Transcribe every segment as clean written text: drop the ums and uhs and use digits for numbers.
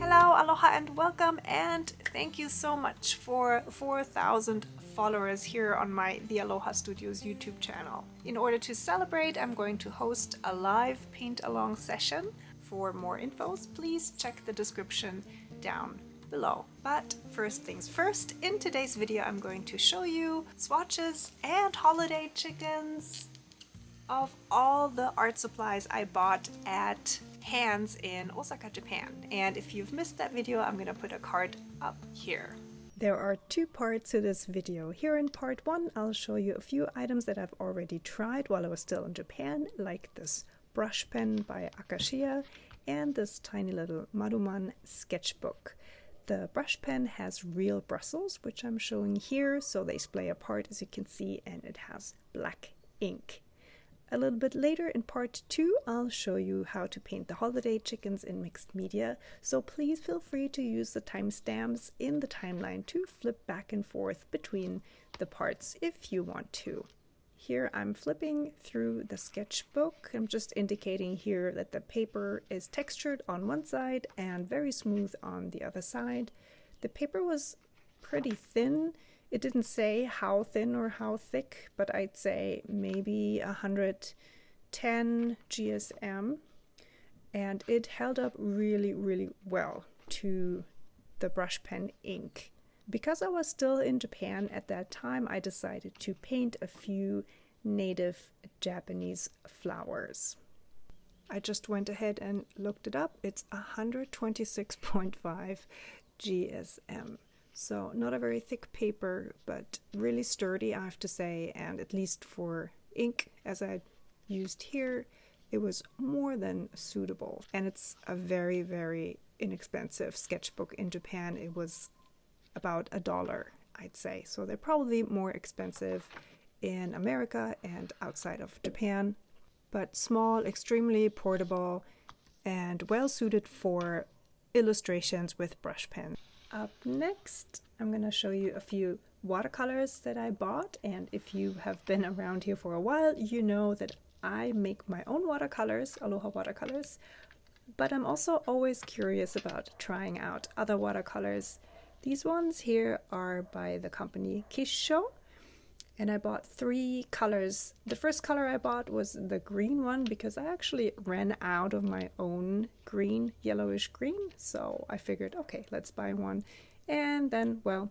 Hello, aloha and welcome, and thank you so much for 4,000 followers here on my The Aloha Studios YouTube channel. In order to celebrate, I'm going to host a live paint-along session. For more infos, please check the description down below. But first things first, in today's video I'm going to show you swatches and holiday chickens of all the art supplies I bought at Hands in Osaka, Japan. And if you've missed that video, I'm gonna put a card up here. There are two parts to this video. Here in part one, I'll show you a few items that I've already tried while I was still in Japan, like this brush pen by Akashiya and this tiny little Maruman sketchbook. The brush pen has real bristles, which I'm showing here, so they splay apart as you can see, and it has black ink. A little bit later in part 2, I'll show you how to paint the holiday chickens in mixed media, so please feel free to use the timestamps in the timeline to flip back and forth between the parts if you want to. Here I'm flipping through the sketchbook. I'm just indicating here that the paper is textured on one side and very smooth on the other side. The paper was pretty thin. It didn't say how thin or how thick, but I'd say maybe 110 GSM, and it held up really well to the brush pen ink. Because I was still in Japan at that time, I decided to paint a few native Japanese flowers. I just went ahead and looked it up. It's 126.5 GSM. So not a very thick paper, but really sturdy, I have to say, and at least for ink, as I used here, it was more than suitable. And it's a very inexpensive sketchbook in Japan. It was about $1, I'd say. So they're probably more expensive in America and outside of Japan, but small, extremely portable, and well suited for illustrations with brush pens. Up next, I'm going to show you a few watercolors that I bought, and if you have been around here for a while, you know that I make my own watercolors, Aloha watercolors, but I'm also always curious about trying out other watercolors. These ones here are by the company Kissho, and I bought 3 colors. The first color I bought was the green one because I actually ran out of my own green, yellowish green, so I figured, okay, let's buy one. And then, well,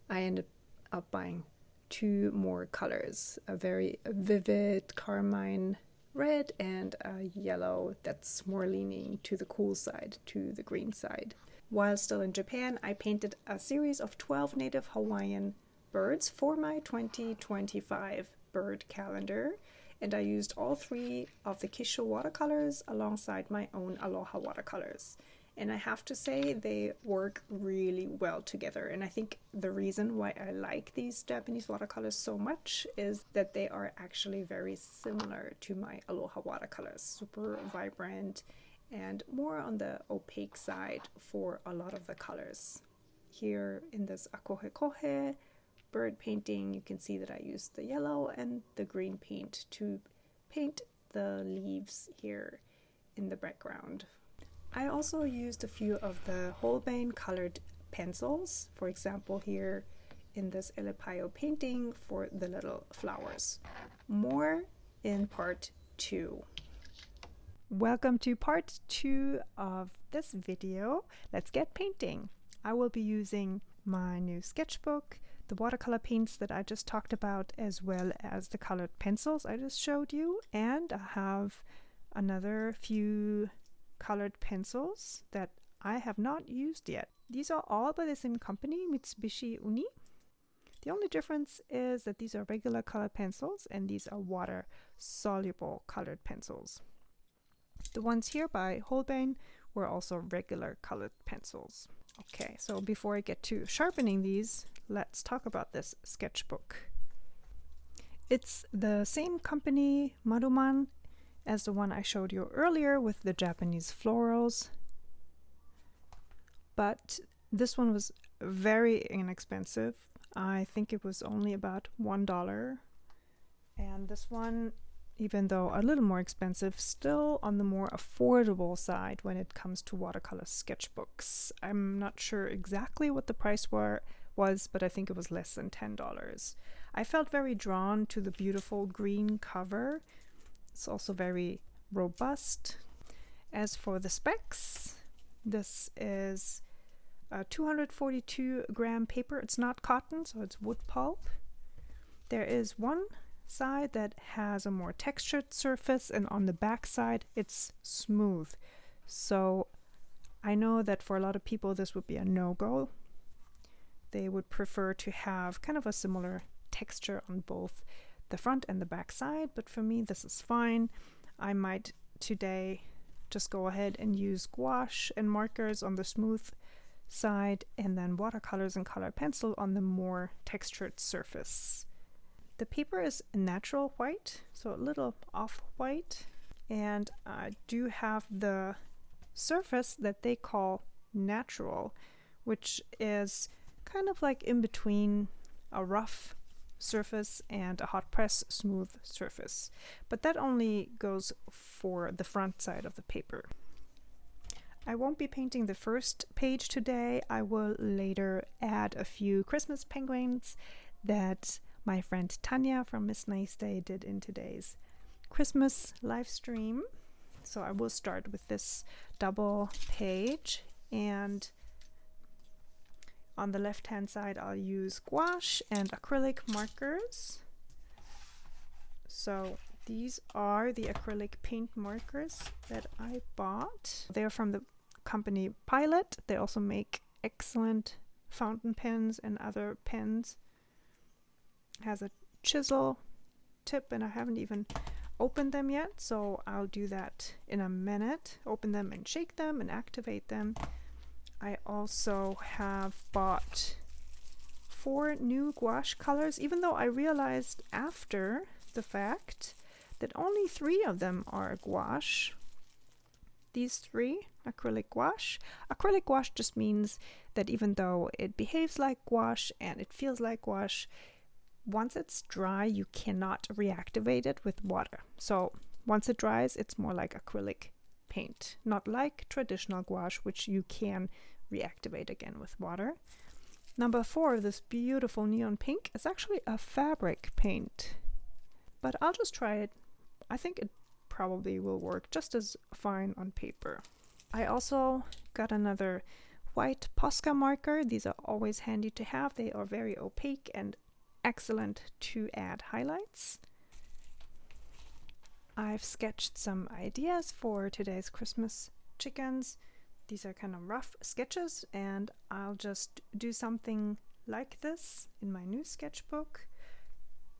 I ended up buying 2 more colors, a very vivid carmine red and a yellow that's more leaning to the cool side, to the green side. While still in Japan, I painted a series of 12 native Hawaiian birds for my 2025 bird calendar, and I used all 3 of the Kissho watercolors alongside my own Aloha watercolors. And I have to say they work really well together, and I think the reason why I like these Japanese watercolors so much is that they are actually very similar to my Aloha watercolors, super vibrant and more on the opaque side for a lot of the colors. Here in this akohe bird painting, you can see that I used the yellow and the green paint to paint the leaves here in the background. I also used a few of the Holbein colored pencils, for example here in this Elepaio painting for the little flowers. More in part 2. Welcome to part 2 of this video. Let's get painting. I will be using my new sketchbook, the watercolor paints that I just talked about, as well as the colored pencils I just showed you, and I have another few colored pencils that I have not used yet. These are all by the same company, Mitsubishi Uni. The only difference is that these are regular colored pencils and these are water soluble colored pencils. The ones here by Holbein were also regular colored pencils. Okay, so before I get to sharpening these, let's talk about this sketchbook. It's the same company, Maruman, as the one I showed you earlier with the Japanese florals, but this one was very inexpensive. I think it was only about $1, and this one even though a little more expensive, still on the more affordable side when it comes to watercolor sketchbooks. I'm not sure exactly what the price was, but I think it was less than $10. I felt very drawn to the beautiful green cover. It's also very robust. As for the specs, this is a 242 gram paper. It's not cotton, so it's wood pulp. There is one side that has a more textured surface, and on the back side it's smooth. So I know that for a lot of people this would be a no-go. They would prefer to have kind of a similar texture on both the front and the back side, but for me this is fine. I might today just go ahead and use gouache and markers on the smooth side, and then watercolors and colored pencil on the more textured surface. The paper is natural white, so a little off-white, and I do have the surface that they call natural, which is kind of like in between a rough surface and a hot press smooth surface, but that only goes for the front side of the paper. I won't be painting the first page today. I will later add a few Christmas penguins that my friend Tanya from Miss Nice Day did in today's Christmas live stream. So I will start with this double page, and on the left hand side I'll use gouache and acrylic markers. So these are the acrylic paint markers that I bought. They're from the company Pilot. They also make excellent fountain pens and other pens. Has a chisel tip, and I haven't even opened them yet, so I'll do that in a minute. Open them and shake them and activate them. I also have bought 4 new gouache colors, even though I realized after the fact that only 3 of them are gouache. These 3 acrylic gouache. Acrylic gouache just means that even though it behaves like gouache and it feels like gouache, once it's dry, you cannot reactivate it with water. So once it dries, it's more like acrylic paint, not like traditional gouache, which you can reactivate again with water. Number 4, this beautiful neon pink, is actually a fabric paint, but I'll just try it. I think it probably will work just as fine on paper. I also got another white Posca marker. These are always handy to have. They are very opaque and excellent to add highlights. I've sketched some ideas for today's Christmas chickens. These are kind of rough sketches, and I'll just do something like this in my new sketchbook.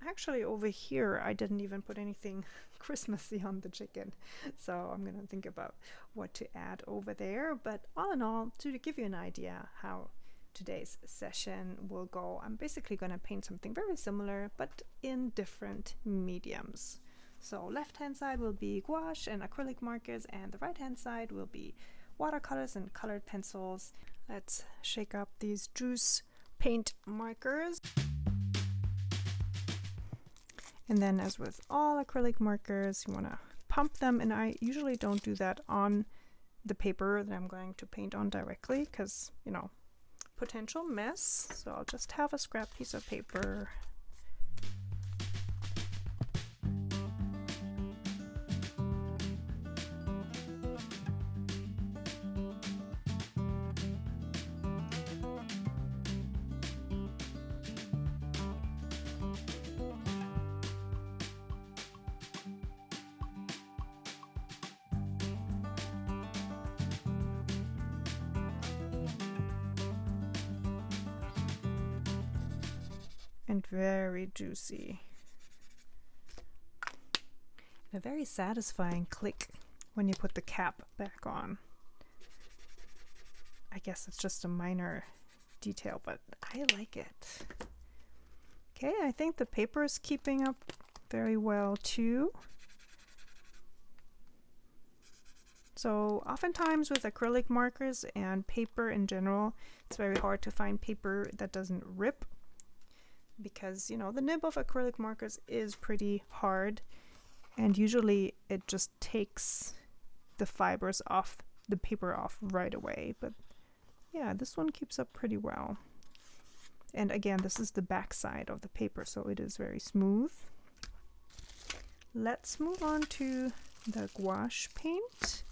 Actually, over here I didn't even put anything Christmassy on the chicken, so I'm gonna think about what to add over there. But all in all, to give you an idea how today's session will go, I'm basically going to paint something very similar but in different mediums. So left hand side will be gouache and acrylic markers, and the right hand side will be watercolors and colored pencils. Let's shake up these juice paint markers. And then, as with all acrylic markers, you want to pump them, and I usually don't do that on the paper that I'm going to paint on directly because, you know, potential mess. So I'll just have a scrap piece of paper. And very juicy. And a very satisfying click when you put the cap back on. I guess it's just a minor detail, but I like it. Okay, I think the paper is keeping up very well too. So oftentimes with acrylic markers and paper in general, it's very hard to find paper that doesn't rip, because, you know, the nib of acrylic markers is pretty hard, and usually it just takes the fibers off the paper off right away, but yeah, this one keeps up pretty well. And again, this is the back side of the paper, so it is very smooth. Let's move on to the gouache paint.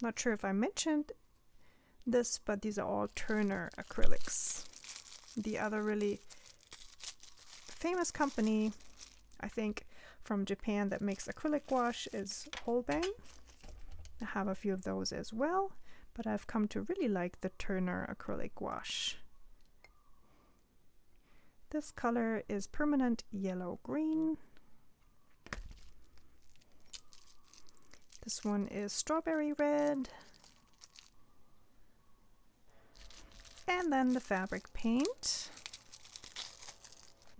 Not sure if I mentioned this, but these are all Turner acrylics. The other really famous company, I think, from Japan that makes acrylic gouache is Holbein. I have a few of those as well, but I've come to really like the Turner acrylic gouache. This color is permanent yellow-green. This one is strawberry red. And then the fabric paint.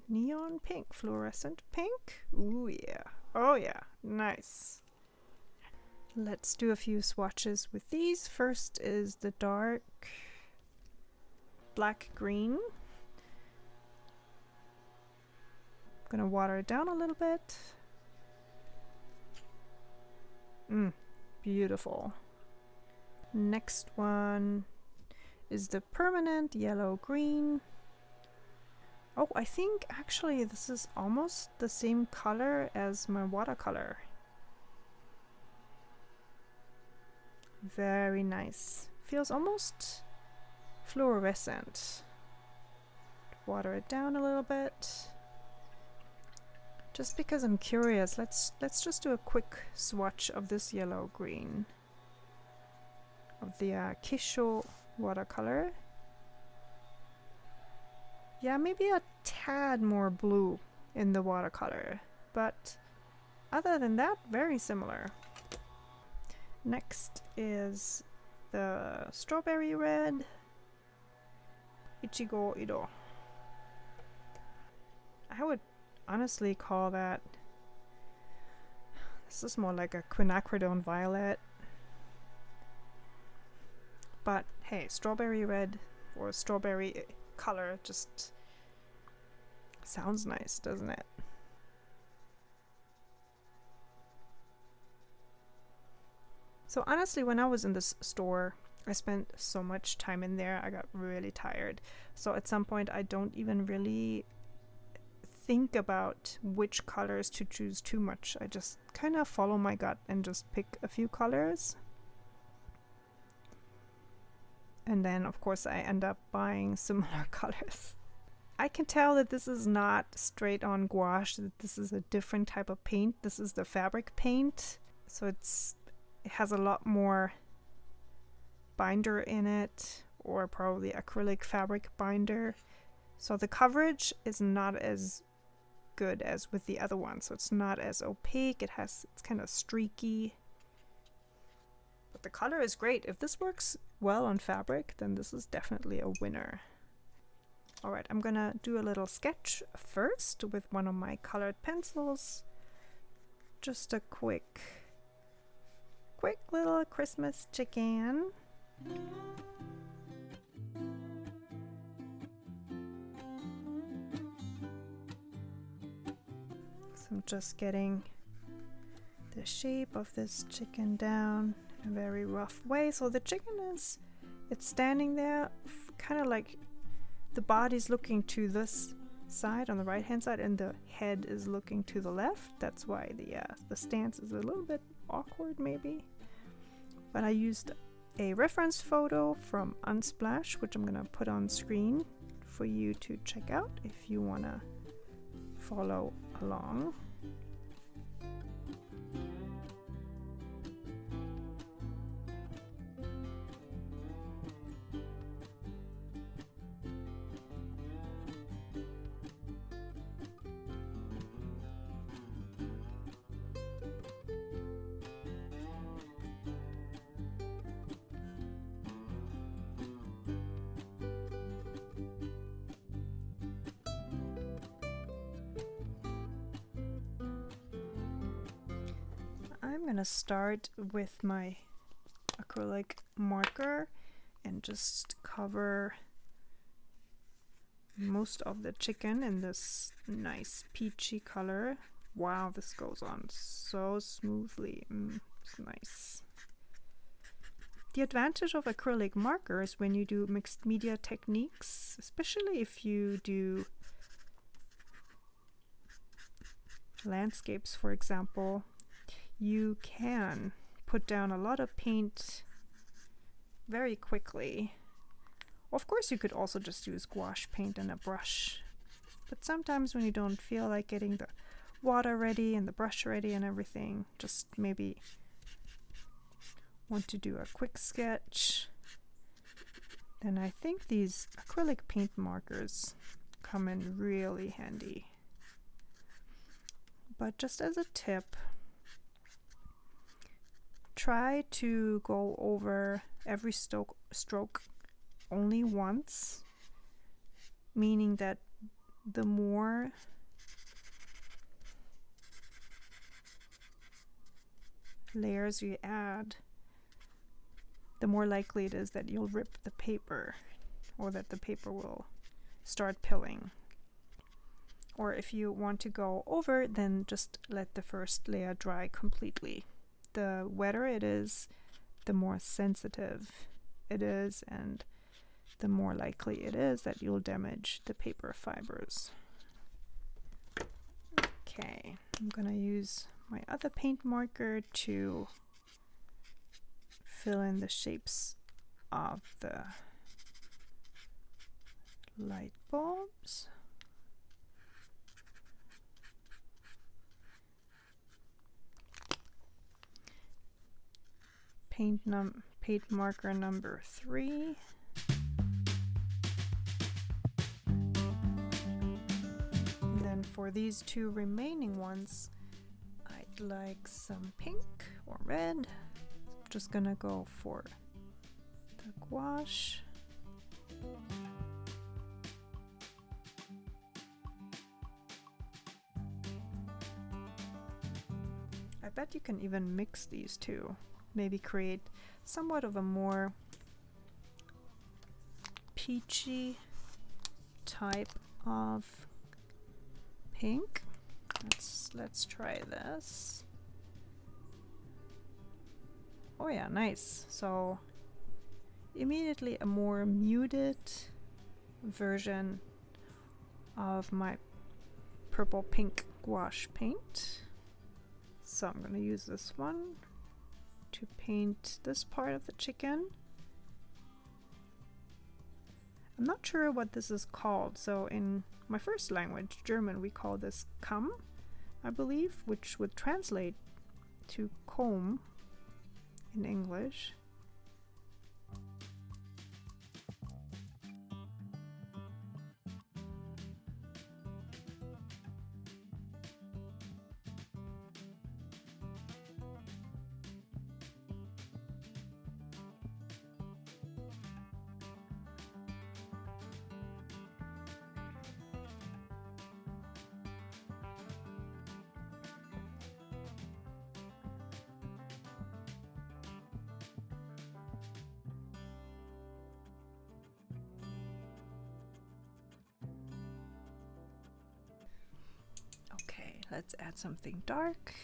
Neon pink, fluorescent pink. Ooh yeah. Oh yeah, nice. Let's do a few swatches with these. First is the dark black green. I'm gonna water it down a little bit. Beautiful. Next one is the permanent yellow green. Oh, I think actually this is almost the same color as my watercolor. Very nice. Feels almost fluorescent. Water it down a little bit. Just because I'm curious, let's just do a quick swatch of this yellow green of the Kissho watercolor. Yeah, maybe a tad more blue in the watercolor, but other than that, very similar. Next is the strawberry red, Ichigo Ido. I would honestly call that, this is more like a quinacridone violet, but hey, strawberry red or strawberry color just sounds nice, doesn't it? So honestly, when I was in this store, I spent so much time in there, I got really tired. So at some point I don't even really think about which colors to choose too much. I just kind of follow my gut and just pick a few colors. And then of course I end up buying similar colors. I can tell that this is not straight on gouache, that this is a different type of paint. This is the fabric paint. So it has a lot more binder in it, or probably acrylic fabric binder. So the coverage is not as good as with the other one. So it's not as opaque. It's kind of streaky. But the color is great. If this works well on fabric, then this is definitely a winner. Alright, I'm gonna do a little sketch first with one of my colored pencils. Just a quick little Christmas chicken. So I'm just getting the shape of this chicken down in a very rough way. So the chicken it's standing there kind of like the body's looking to this side on the right hand side and the head is looking to the left. That's why the stance is a little bit awkward maybe. But I used a reference photo from Unsplash, which I'm gonna put on screen for you to check out if you wanna follow along. I'm going to start with my acrylic marker and just cover most of the chicken in this nice peachy color. Wow, this goes on so smoothly. It's nice. The advantage of acrylic markers when you do mixed media techniques, especially if you do landscapes, for example, you can put down a lot of paint very quickly. Of course, you could also just use gouache paint and a brush, but sometimes when you don't feel like getting the water ready and the brush ready and everything, just maybe want to do a quick sketch, then I think these acrylic paint markers come in really handy. But just as a tip, try to go over every stroke only once, meaning that the more layers you add, the more likely it is that you'll rip the paper, or that the paper will start pilling. Or if you want to go over, then just let the first layer dry completely. The wetter it is, the more sensitive it is, and the more likely it is that you'll damage the paper fibers. Okay, I'm gonna use my other paint marker to fill in the shapes of the light bulbs. Paint marker number 3. And then for these 2 remaining ones, I'd like some pink or red. I'm just gonna go for the gouache. I bet you can even mix these two. Maybe create somewhat of a more peachy type of pink. Let's try this. Oh yeah, nice. So immediately a more muted version of my purple pink gouache paint. So I'm going to use this one to paint this part of the chicken. I'm not sure what this is called. So in my first language, German, we call this Kamm, I believe, which would translate to comb in English. Let's add something dark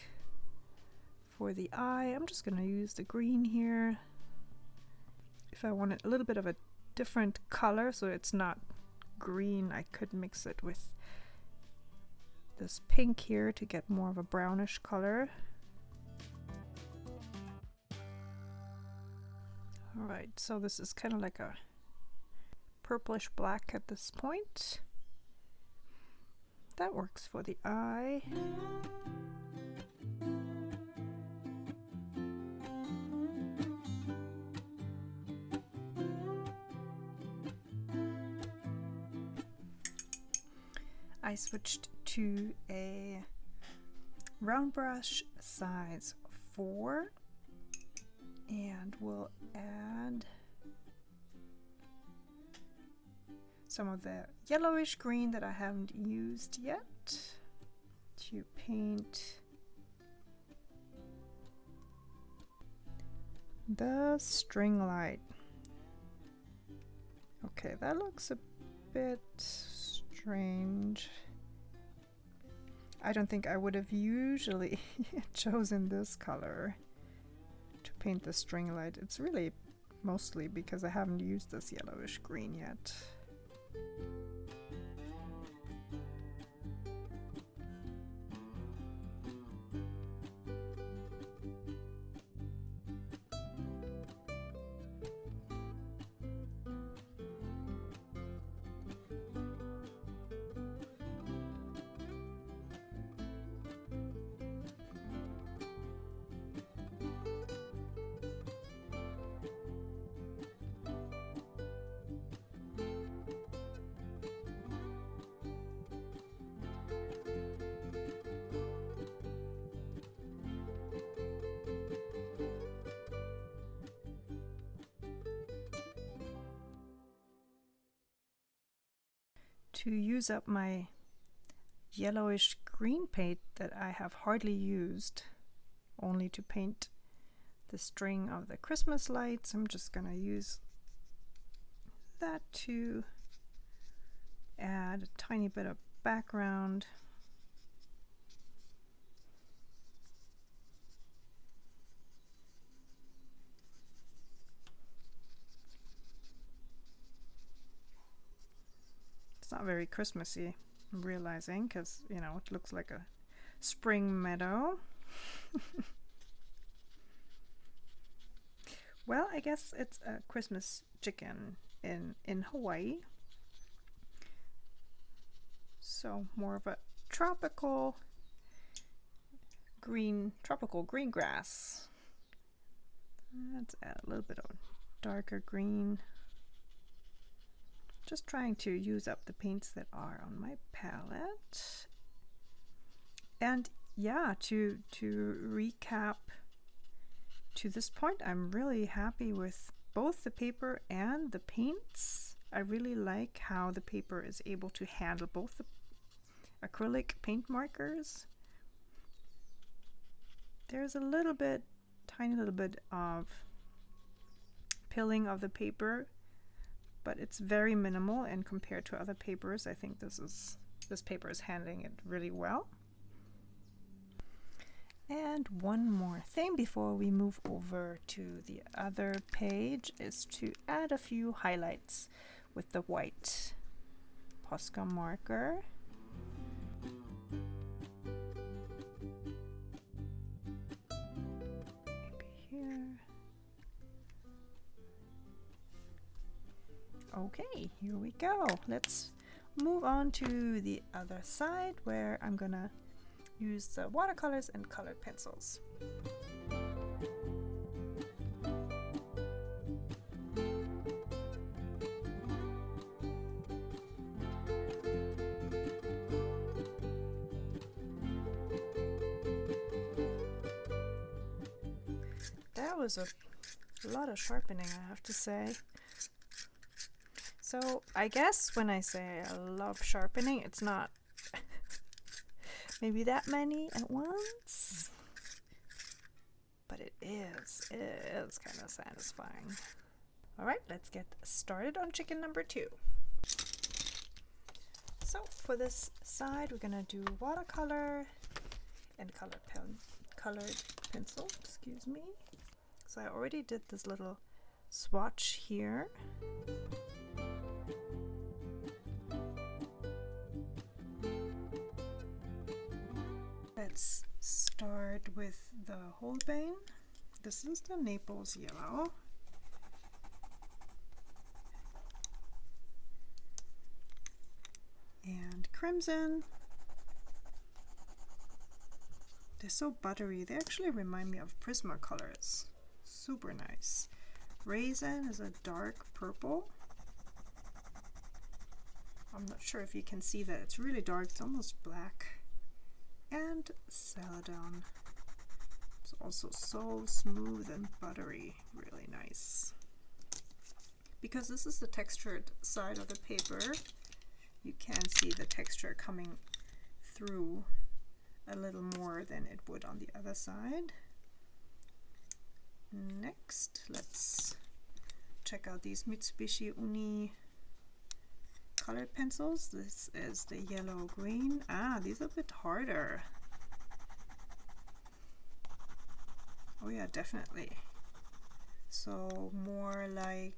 for the eye. I'm just going to use the green here. If I wanted a little bit of a different color, so it's not green, I could mix it with this pink here to get more of a brownish color. Alright, so this is kind of like a purplish black at this point. That works for the eye. I switched to a round brush size 4 and we'll add some of the yellowish green that I haven't used yet to paint the string light. Okay, that looks a bit strange. I don't think I would have usually chosen this color to paint the string light. It's really mostly because I haven't used this yellowish green yet. To use up my yellowish green paint that I have hardly used, only to paint the string of the Christmas lights, I'm just gonna use that to add a tiny bit of background. It's not very Christmassy, I'm realizing, because, you know, it looks like a spring meadow. Well, I guess it's a Christmas chicken in Hawaii. So more of a tropical green grass. Let's add a little bit of darker green. Just trying to use up the paints that are on my palette. And yeah, to recap to this point, I'm really happy with both the paper and the paints. I really like how the paper is able to handle both the acrylic paint markers. There's a little bit, tiny little bit of pilling of the paper, but it's very minimal, and compared to other papers, I think this paper is handling it really well. And one more thing before we move over to the other page is to add a few highlights with the white Posca marker. Maybe here. Okay, here we go. Let's move on to the other side where I'm gonna use the watercolors and colored pencils. That was a lot of sharpening, I have to say. So I guess when I say I love sharpening, it's not maybe that many at once, but it is kind of satisfying. All right, let's get started on chicken number 2. So for this side, we're gonna do watercolor and colored pencil, excuse me. So I already did this little swatch here. Let's start with the Holbein. This is the Naples yellow. And crimson. They're so buttery. They actually remind me of Prismacolors. Super nice. Raisin is a dark purple. I'm not sure if you can see that. It's really dark. It's almost black. And Celadon. It's also so smooth and buttery. Really nice. Because this is the textured side of the paper, you can see the texture coming through a little more than it would on the other side. Next, let's check out these Mitsubishi Uni colored pencils. This is the yellow green. Ah, these are a bit harder. Oh yeah, definitely. So more like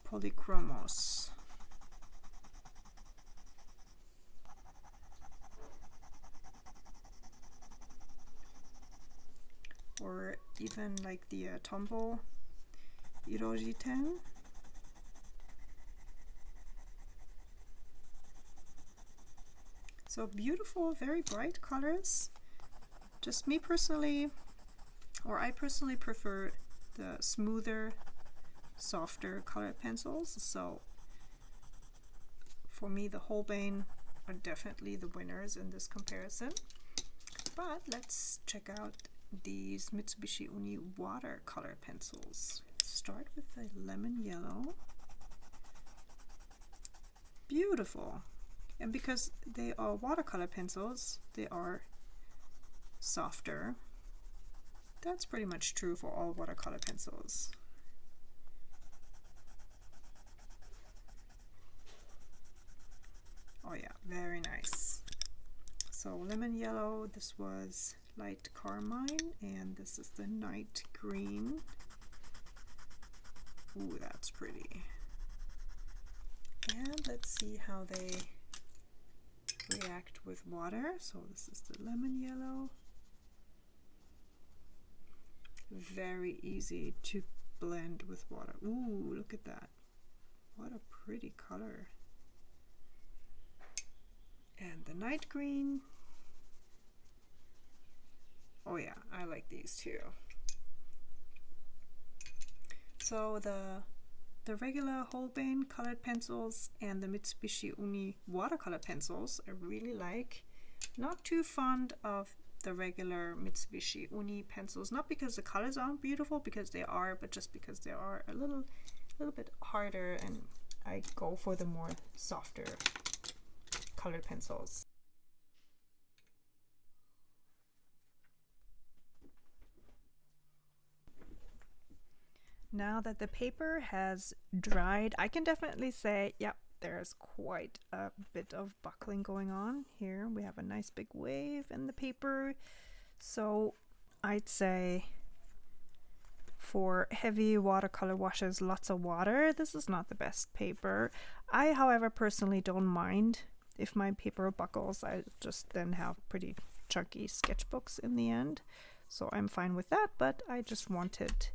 polychromos. Or even like the Tombow Irojiten. So beautiful, very bright colors. Just me personally, or I personally prefer the smoother, softer colored pencils. So for me, the Holbein are definitely the winners in this comparison. But let's check out these Mitsubishi Uni watercolor pencils. Start with the lemon yellow. Beautiful. And because they are watercolor pencils, they are softer. That's pretty much true for all watercolor pencils. Oh yeah, very nice. So lemon yellow, this was light carmine, and this is the night green. Ooh, that's pretty. And let's see how they react with water. So this is the lemon yellow. Very easy to blend with water. Ooh, look at that. What a pretty color. And the night green. Oh yeah, I like these too. So the regular Holbein colored pencils and the Mitsubishi Uni watercolor pencils I really like. Not too fond of the regular Mitsubishi Uni pencils, not because the colors aren't beautiful, because they are, but just because they are a little bit harder, and I go for the more softer colored pencils. Now that the paper has dried, I can definitely say, yep, there's quite a bit of buckling going on here. We have a nice big wave in the paper. So I'd say for heavy watercolor washes, lots of water, this is not the best paper. I, however, personally don't mind if my paper buckles. I just then have pretty chunky sketchbooks in the end. So I'm fine with that, but I just wanted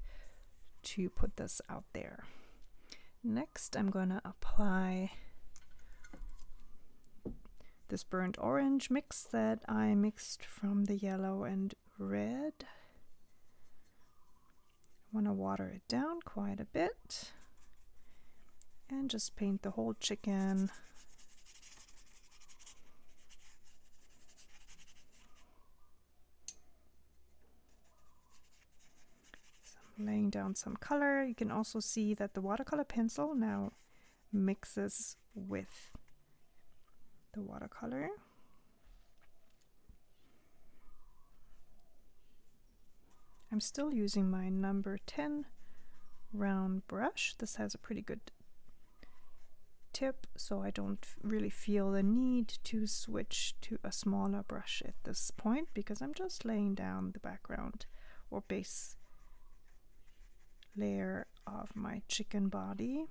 to put this out there. Next, I'm going to apply this burnt orange mix that I mixed from the yellow and red. I want to water it down quite a bit and just paint the whole chicken. Laying down some color. You can also see that the watercolor pencil now mixes with the watercolor. I'm still using my number 10 round brush. This has a pretty good tip, so I don't really feel the need to switch to a smaller brush at this point, because I'm just laying down the background or base layer of my chicken body.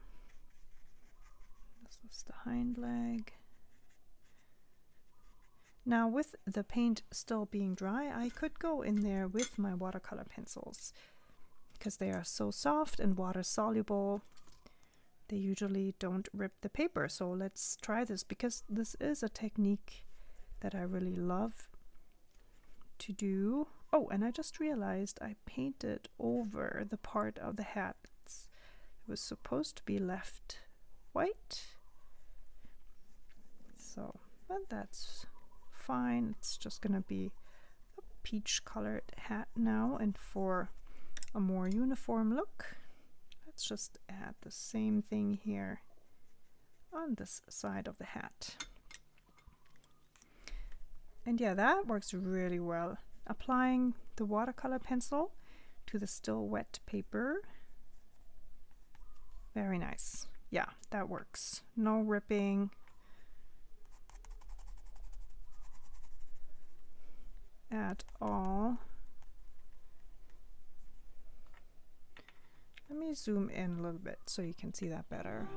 This is the hind leg. Now, with the paint still being dry, I could go in there with my watercolor pencils because they are so soft and water soluble. They usually don't rip the paper. So let's try this, because this is a technique that I really love to do. Oh, and I just realized I painted over the part of the hat. It was supposed to be left white. So, but that's fine. It's just gonna be a peach colored hat now. And for a more uniform look, let's just add the same thing here on this side of the hat. And yeah, that works really well. Applying the watercolor pencil to the still wet paper. Very nice. yeah, that works. No ripping. At all. Let me zoom in a little bit so you can see that better.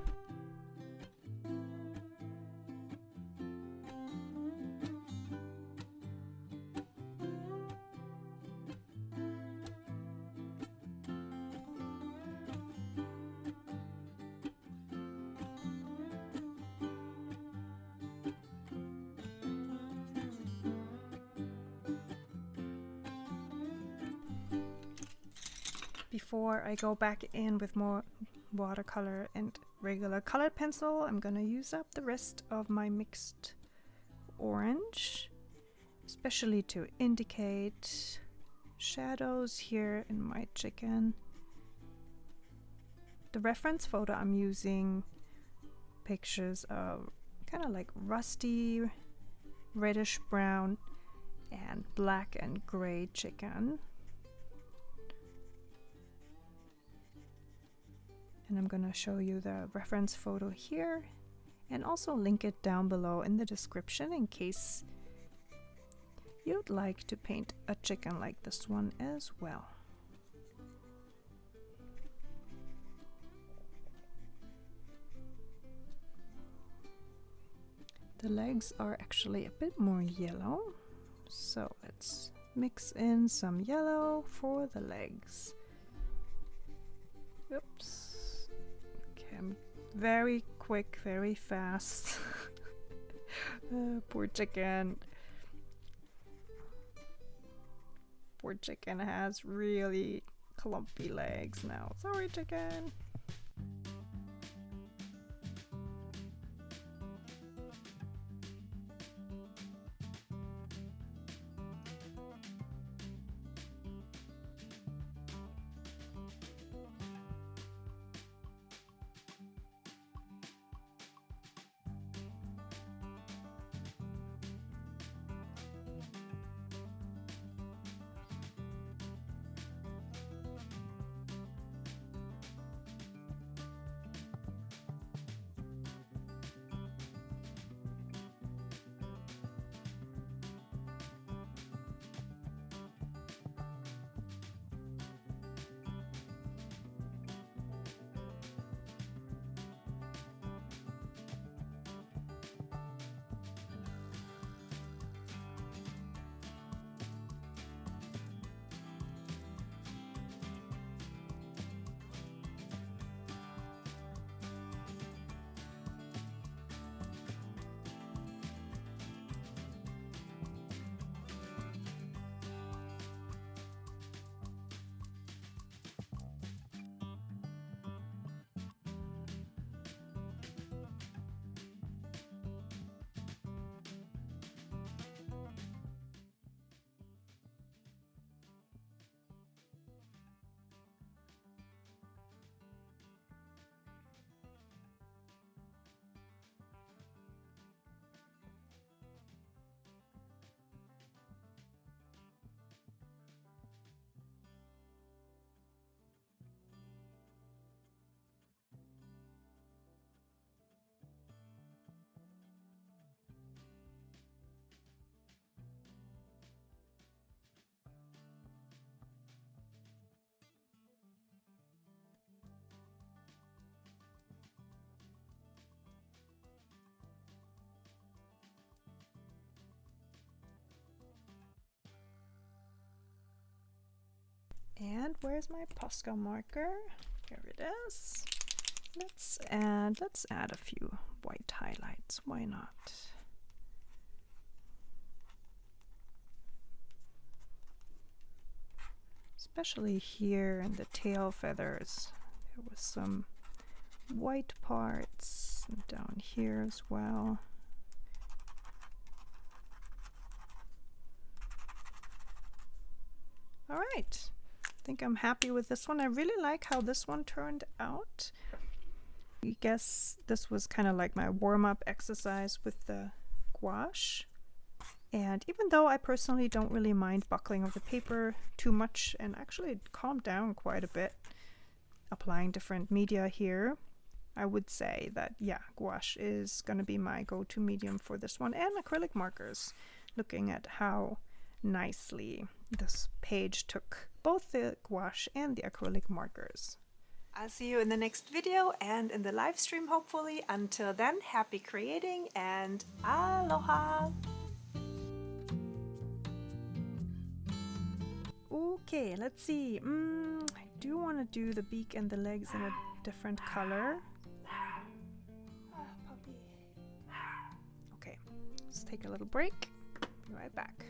Before I go back in with more watercolor and regular colored pencil, I'm gonna use up the rest of my mixed orange, especially to indicate shadows here in my chicken. The reference photo I'm using pictures of kind of like rusty reddish brown and black and gray chicken. And I'm gonna show you the reference photo here and also link it down below in the description in case you'd like to paint a chicken like this one as well. The legs are actually a bit more yellow, so let's mix in some yellow for the legs. Oops. I'm very quick, very fast. Poor chicken. Poor chicken has really clumpy legs now. Sorry, chicken. And where's my Posca marker? Here it is. Let's add a few white highlights. Why not? Especially here in the tail feathers. There was some white parts down here as well. All right. I think I'm happy with this one. I really like how this one turned out. I guess this was kind of like my warm-up exercise with the gouache. And even though I personally don't really mind buckling of the paper too much, and actually it calmed down quite a bit applying different media here, I would say that, yeah, gouache is going to be my go-to medium for this one, and acrylic markers, looking at how nicely this page took both the gouache and the acrylic markers. I'll see you in the next video and in the live stream, hopefully. Until then, happy creating and aloha! Okay, let's see. I do want to do the beak and the legs in a different color. Puppy. Okay, let's take a little break. Be right back.